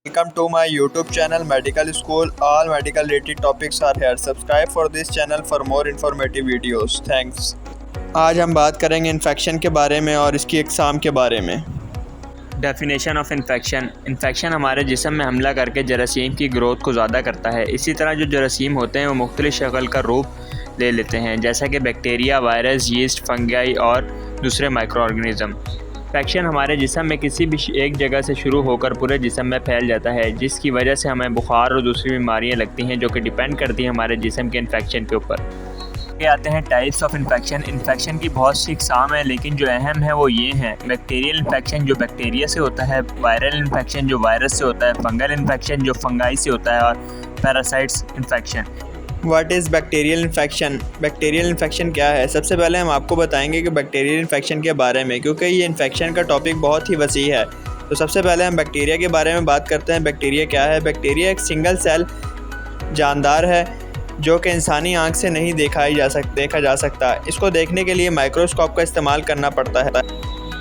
Welcome to my YouTube channel Medical School. All medical related topics are here. Subscribe for this channel for more informative videos. Thanks. आज हम बात करेंगे infection के बारे में और इसकी इकसाम के बारे में। डेफिनेशन ऑफ इन्फेक्शन हमारे जिस्म में हमला करके जरासीम की ग्रोथ को ज़्यादा करता है। इसी तरह जो जरासीम होते हैं वो मुख्तलिफ़ शक्ल का रूप ले लेते हैं, जैसा कि बैक्टीरिया, वायरस, यीस्ट, फंगाई और दूसरे माइक्रो ऑर्गेनिज़म। इन्फेक्शन हमारे जिस्म में किसी भी एक जगह से शुरू होकर पूरे जिस्म में फैल जाता है, जिसकी वजह से हमें बुखार और दूसरी बीमारियां लगती हैं, जो कि डिपेंड करती हैं हमारे जिस्म के इन्फेक्शन के ऊपर। ये आते हैं टाइप्स ऑफ इन्फेक्शन की बहुत सी इकसाम है, लेकिन जो अहम है वो ये हैं। बैक्टीरियल इन्फेक्शन जो बैक्टीरिया से होता है, वायरल इन्फेक्शन जो वायरस से होता है, फंगल इन्फेक्शन जो फंगाई से होता है और parasites infection. What is bacterial infection? Bacterial infection क्या है? सबसे पहले हम आपको बताएंगे कि बैक्टीरियल इन्फेक्शन के बारे में, क्योंकि ये इन्फेक्शन का टॉपिक बहुत ही वसी है। तो सबसे पहले हम बैक्टीरिया के बारे में बात करते हैं। बैक्टीरिया क्या है? बैक्टीरिया एक सिंगल सेल जानदार है जो कि इंसानी आंख से नहीं देखा जा सकता। इसको देखने के लिए माइक्रोस्कोप का इस्तेमाल करना पड़ता है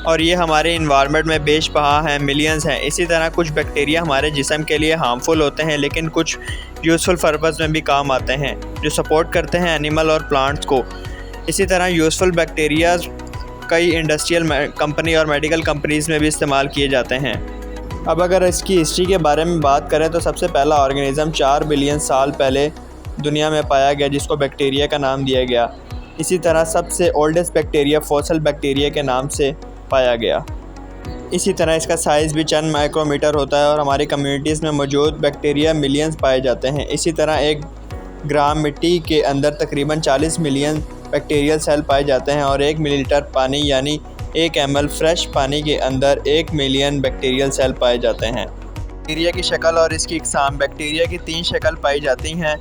और ये हमारे इन्वायरमेंट में बेशबहा हैं, मिलियंस हैं। इसी तरह कुछ बैक्टीरिया हमारे जिस्म के लिए हार्मफुल होते हैं, लेकिन कुछ यूज़फुल पर्पज़ में भी काम आते हैं, जो सपोर्ट करते हैं एनिमल और प्लांट्स को। इसी तरह यूज़फुल बैक्टीरिया कई इंडस्ट्रियल कंपनी और मेडिकल कंपनीज़ में भी इस्तेमाल किए जाते हैं। अब अगर इसकी हिस्ट्री के बारे में बात करें तो सबसे पहला ऑर्गेनिज़म 4 बिलियन साल पहले दुनिया में पाया गया, जिसको बैक्टीरिया का नाम दिया गया। इसी तरह सबसे ओल्डेस्ट बैक्टीरिया फॉसल बैक्टीरिया के नाम से पाया गया। इसी तरह इसका साइज़ भी चंद माइक्रोमीटर होता है और हमारी कम्युनिटीज़ में मौजूद बैक्टीरिया मिलियंस पाए जाते हैं। इसी तरह 1 ग्राम मिट्टी के अंदर तकरीबन 40 मिलियन बैक्टीरियल सेल पाए जाते हैं और 1 मिलीलीटर पानी यानी 1 ml फ्रेश पानी के अंदर 1 मिलियन बैक्टीरियल सेल पाए जाते हैं। बैक्टीरिया की शक्ल और इसकी इकसाम। बैक्टीरिया की 3 शक्ल पाई जाती हैं।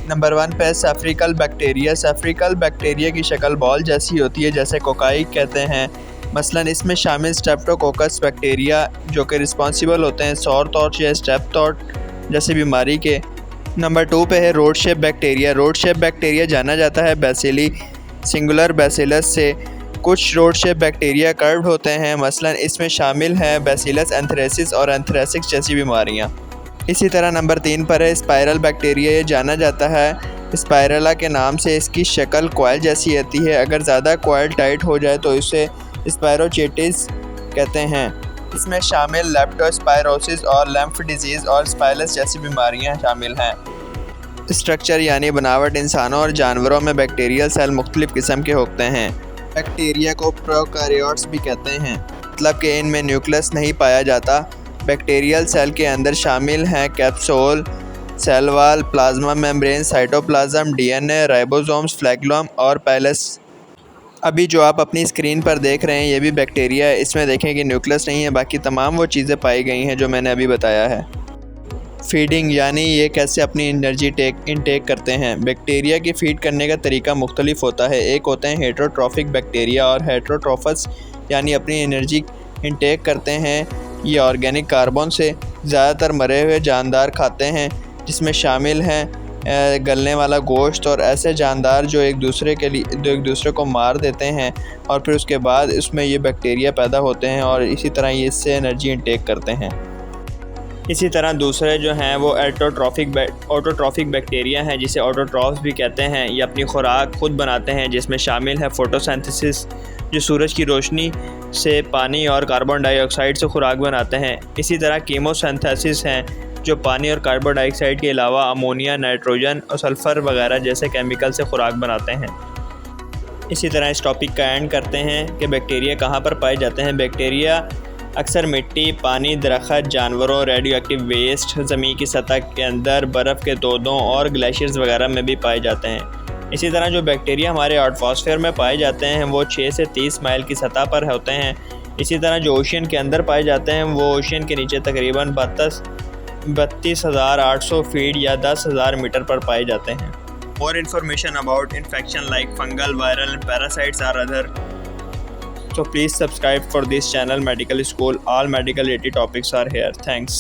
नंबर 1 पे सेफ्रिकल बैक्टीरिया। सेफ्रिकल बैक्टीरिया की शक्ल बॉल जैसी होती है, जैसे कोकाई कहते हैं। मसलन इसमें शामिल स्ट्रेप्टोकोकस बैक्टीरिया जो कि रिस्पॉन्सिबल होते हैं सौर तौर या स्ट्रेप्टोट जैसी बीमारी के। नंबर 2 पे है rod shape bacteria. Rod shape bacteria जाना जाता है बैसिली सिंगुलर बैसिलस से। कुछ रोड शेप बैक्टीरिया कर्व्ड होते हैं, मसलन इसमें शामिल हैं बैसिलस एंथ्रेसिस और एंथ्रेसिस जैसी बीमारियाँ। इसी तरह नंबर 3 पर है स्पाइरल बैक्टीरिया। ये जाना जाता है स्पाइरला के नाम से। इसकी शक्ल कॉइल जैसी होती है। अगर ज़्यादा कॉइल टाइट हो जाए तो इसे स्पायरोचेटिस कहते हैं। इसमें शामिल लेप्टोस्पायरोसिस और लैम्फ डिजीज़ और स्पाइलस जैसी बीमारियां शामिल हैं। स्ट्रक्चर यानी बनावट। इंसानों और जानवरों में बैक्टीरियल सेल मुख्तलिफ़ किस्म के होते हैं। बैक्टीरिया को प्रोकैरियोट्स भी कहते हैं, मतलब कि इनमें न्यूक्लियस नहीं पाया जाता। बैक्टीरियल सेल के अंदर शामिल हैं capsule, cell wall, plasma membrane, cytoplasm, DNA, ribosomes, flagellum और पैलेस। अभी जो आप अपनी स्क्रीन पर देख रहे हैं ये भी बैक्टीरिया है। इसमें देखें कि न्यूक्लियस नहीं है, बाकी तमाम वो चीज़ें पाई गई हैं जो मैंने अभी बताया है। फीडिंग यानी ये कैसे अपनी एनर्जी इनटेक करते हैं। बैक्टीरिया की फीड करने का तरीका मुख्तलिफ होता है। एक होते हैं हेटरोट्रॉफिक बैक्टीरिया और हेटरोट्रोफस यानी अपनी एनर्जी इनटेक करते हैं। ये ऑर्गेनिक कार्बन से ज़्यादातर मरे हुए जानदार खाते हैं, जिसमें शामिल हैं गलने वाला गोश्त और ऐसे जानदार जो एक दूसरे को मार देते हैं और फिर उसके बाद इसमें ये बैक्टीरिया पैदा होते हैं और इसी तरह ये इससे एनर्जी इनटेक करते हैं। इसी तरह दूसरे जो हैं वो ऑटोट्रॉफिक बैक्टीरिया हैं, जिसे ऑटोट्रॉफ्स भी कहते हैं। ये अपनी खुराक खुद बनाते हैं, जिसमें शामिल है फोटोसिंथेसिस जो सूरज की रोशनी से पानी और कार्बन डाइऑक्साइड से खुराक बनाते हैं। इसी तरह कीमोसिंथेसिस हैं जो पानी और कार्बन डाइऑक्साइड के अलावा अमोनिया, नाइट्रोजन और सल्फ़र वगैरह जैसे केमिकल से खुराक बनाते हैं। इसी तरह इस टॉपिक का एंड करते हैं कि बैक्टीरिया कहाँ पर पाए जाते हैं। बैक्टीरिया अक्सर मिट्टी, पानी, दरख्त, जानवरों, रेडियो एक्टिव वेस्ट, ज़मीन की सतह के अंदर, बर्फ़ के तोदों और ग्लेशियर्स वगैरह में भी पाए जाते हैं। इसी तरह जो बैक्टीरिया हमारे एटमॉस्फेयर में पाए जाते हैं वो 6 से 30 माइल की सतह पर होते हैं। इसी तरह जो ओशियन के अंदर पाए जाते हैं वो ओशियन के नीचे तकरीबन 32,800 फीट या 10,000 मीटर पर पाए जाते हैं। More information about infection like fungal, viral and parasites are other. So please subscribe for this channel Medical School. All medical related topics are here. Thanks.